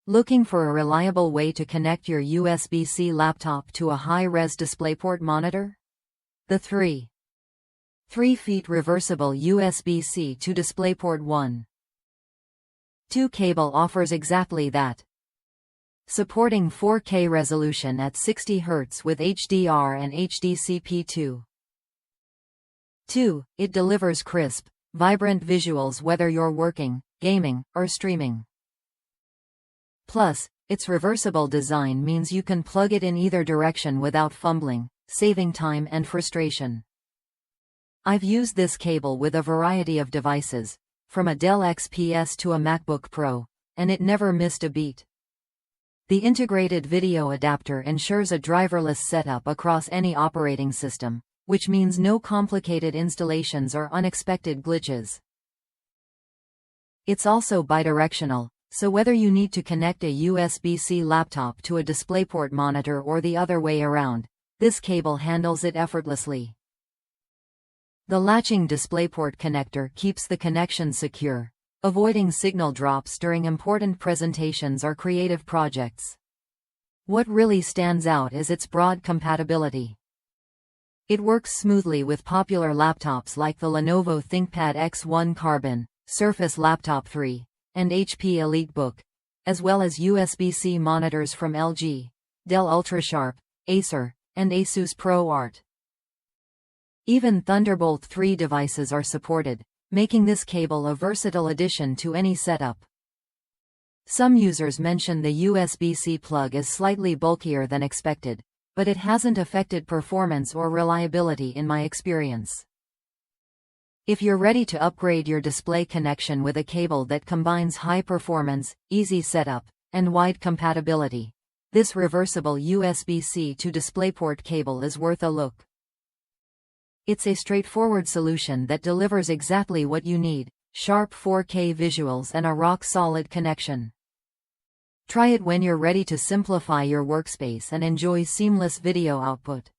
Looking for a reliable way to connect your USB-C laptop to a high-res DisplayPort monitor? The 3 feet reversible USB-C to DisplayPort 1.2 cable offers exactly that. Supporting 4K resolution at 60 Hz with HDR and HDCP 2. It delivers crisp, vibrant visuals whether you're working, gaming, or streaming. Plus, its reversible design means you can plug it in either direction without fumbling, saving time and frustration. I've used this cable with a variety of devices, from a Dell XPS to a MacBook Pro, and it never missed a beat. The integrated video adapter ensures a driverless setup across any operating system, which means no complicated installations or unexpected glitches. It's also bidirectional, so whether you need to connect a USB-C laptop to a DisplayPort monitor or the other way around, this cable handles it effortlessly. The latching DisplayPort connector keeps the connection secure, avoiding signal drops during important presentations or creative projects. What really stands out is its broad compatibility. It works smoothly with popular laptops like the Lenovo ThinkPad X1 Carbon, Surface Laptop 3, and HP EliteBook, as well as USB-C monitors from LG, Dell UltraSharp, Acer, and Asus ProArt. Even Thunderbolt 3 devices are supported, making this cable a versatile addition to any setup. Some users mention the USB-C plug is slightly bulkier than expected, but it hasn't affected performance or reliability in my experience. If you're ready to upgrade your display connection with a cable that combines high performance, easy setup, and wide compatibility, this reversible USB-C to DisplayPort cable is worth a look. It's a straightforward solution that delivers exactly what you need: sharp 4K visuals and a rock-solid connection. Try it when you're ready to simplify your workspace and enjoy seamless video output.